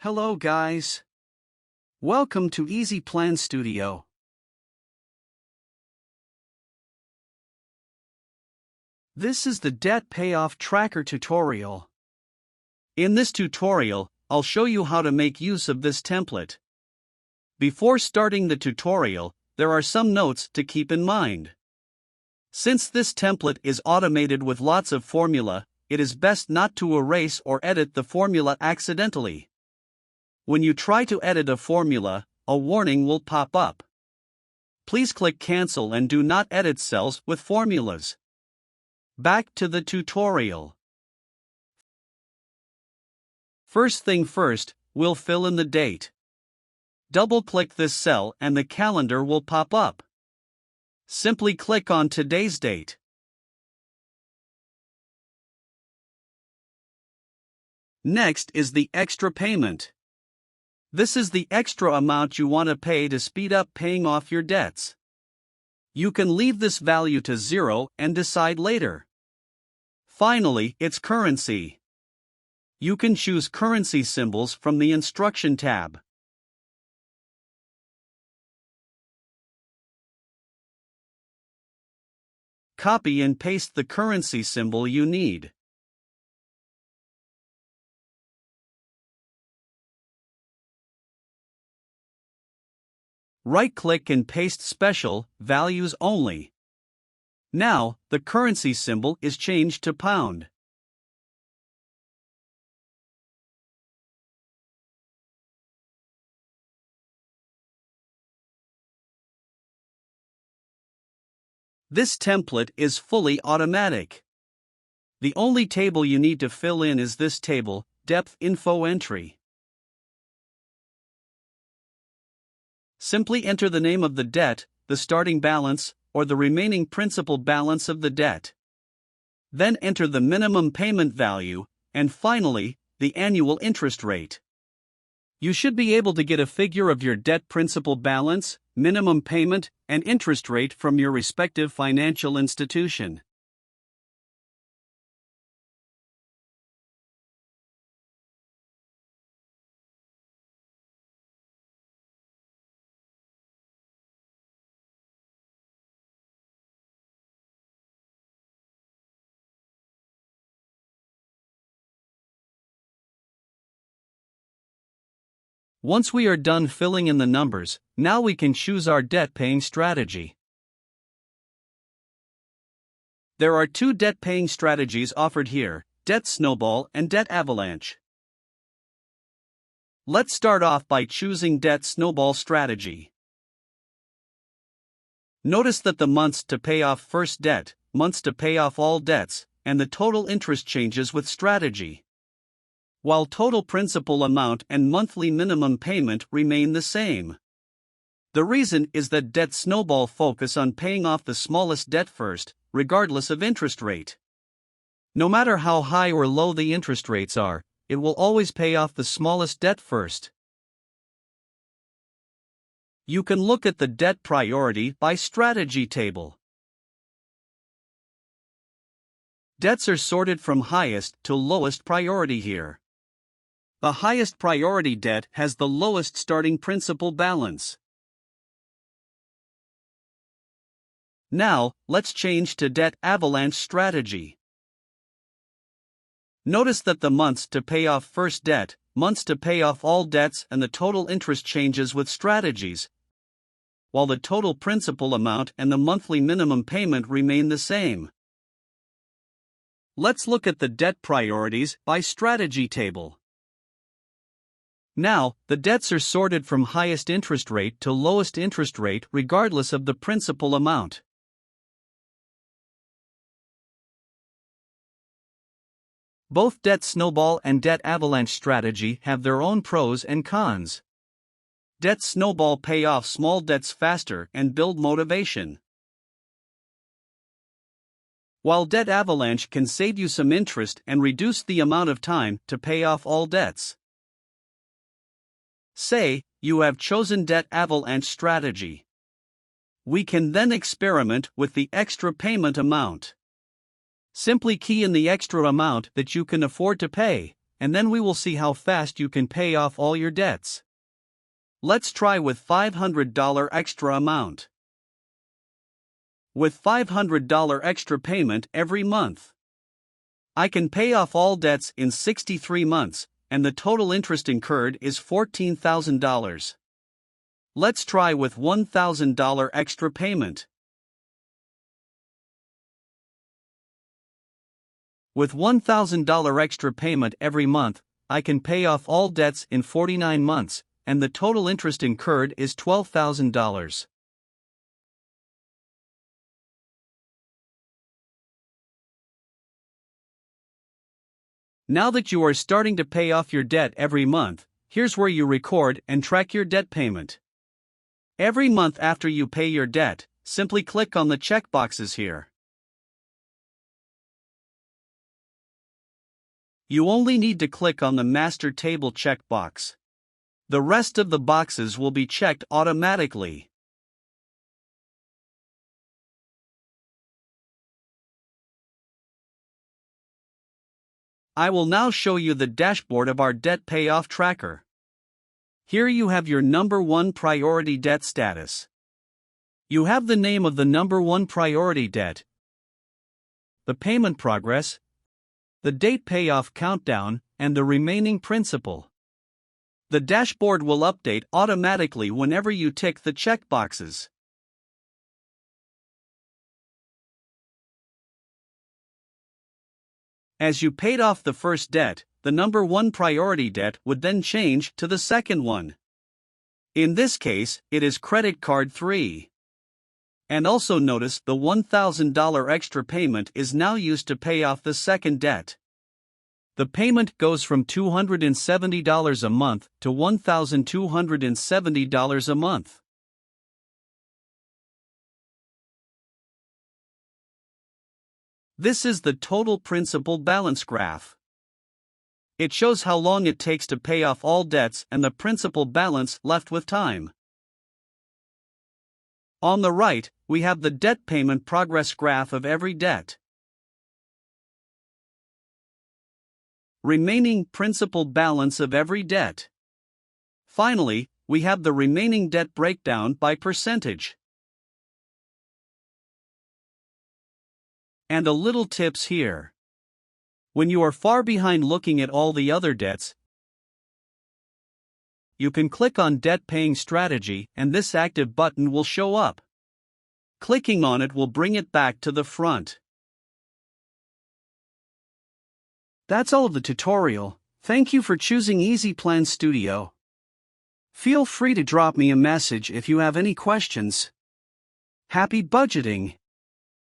Hello guys. Welcome to EzyPlanStudio. This is the Debt Payoff Tracker tutorial. In this tutorial, I'll show you how to make use of this template. Before starting the tutorial, there are some notes to keep in mind. Since this template is automated with lots of formula, it is best not to erase or edit the formula accidentally. When you try to edit a formula, a warning will pop up. Please click Cancel and do not edit cells with formulas. Back to the tutorial. First thing first, we'll fill in the date. Double-click this cell and the calendar will pop up. Simply click on today's date. Next is the extra payment. This is the extra amount you want to pay to speed up paying off your debts. You can leave this value to 0 and decide later. Finally, it's currency. You can choose currency symbols from the Instruction tab. Copy and paste the currency symbol you need. Right-click and paste Special Values Only. Now, the currency symbol is changed to pound. This template is fully automatic. The only table you need to fill in is this table, Depth Info Entry. Simply enter the name of the debt, the starting balance, or the remaining principal balance of the debt. Then enter the minimum payment value, and finally, the annual interest rate. You should be able to get a figure of your debt principal balance, minimum payment, and interest rate from your respective financial institution. Once we are done filling in the numbers, now we can choose our debt-paying strategy. There are two debt-paying strategies offered here, Debt Snowball and Debt Avalanche. Let's start off by choosing Debt Snowball strategy. Notice that the months to pay off first debt, months to pay off all debts, and the total interest changes with strategy, while total principal amount and monthly minimum payment remain the same. The reason is that Debt Snowball focus on paying off the smallest debt first, regardless of interest rate. No matter how high or low the interest rates are, it will always pay off the smallest debt first. You can look at the debt priority by strategy table. Debts are sorted from highest to lowest priority here. The highest priority debt has the lowest starting principal balance. Now, let's change to Debt Avalanche strategy. Notice that the months to pay off first debt, months to pay off all debts, and the total interest changes with strategies, while the total principal amount and the monthly minimum payment remain the same. Let's look at the debt priorities by strategy table. Now, the debts are sorted from highest interest rate to lowest interest rate regardless of the principal amount. Both Debt Snowball and Debt Avalanche strategy have their own pros and cons. Debt Snowball pay off small debts faster and build motivation, while Debt Avalanche can save you some interest and reduce the amount of time to pay off all debts. Say, you have chosen Debt Avalanche strategy. We can then experiment with the extra payment amount. Simply key in the extra amount that you can afford to pay, and then we will see how fast you can pay off all your debts. Let's try with $500 extra amount. With $500 extra payment every month, I can pay off all debts in 63 months, and the total interest incurred is $14,000. Let's try with $1,000 extra payment. With $1,000 extra payment every month, I can pay off all debts in 49 months, and the total interest incurred is $12,000. Now that you are starting to pay off your debt every month, here's where you record and track your debt payment. Every month after you pay your debt, simply click on the checkboxes here. You only need to click on the Master Table checkbox. The rest of the boxes will be checked automatically. I will now show you the dashboard of our debt payoff tracker. Here you have your number 1 priority debt status. You have the name of the number 1 priority debt, the payment progress, the date payoff countdown, and the remaining principal. The dashboard will update automatically whenever you tick the checkboxes. As you paid off the first debt, the number 1 priority debt would then change to the second one. In this case, it is credit card 3. And also notice the $1,000 extra payment is now used to pay off the second debt. The payment goes from $270 a month to $1,270 a month. This is the total principal balance graph. It shows how long it takes to pay off all debts and the principal balance left with time. On the right, we have the debt payment progress graph of every debt. Remaining principal balance of every debt. Finally, we have the remaining debt breakdown by percentage. And a little tips here. When you are far behind looking at all the other debts, you can click on Debt Paying Strategy and this active button will show up. Clicking on it will bring it back to the front. That's all of the tutorial. Thank you for choosing EzyPlanStudio. Feel free to drop me a message if you have any questions. Happy budgeting!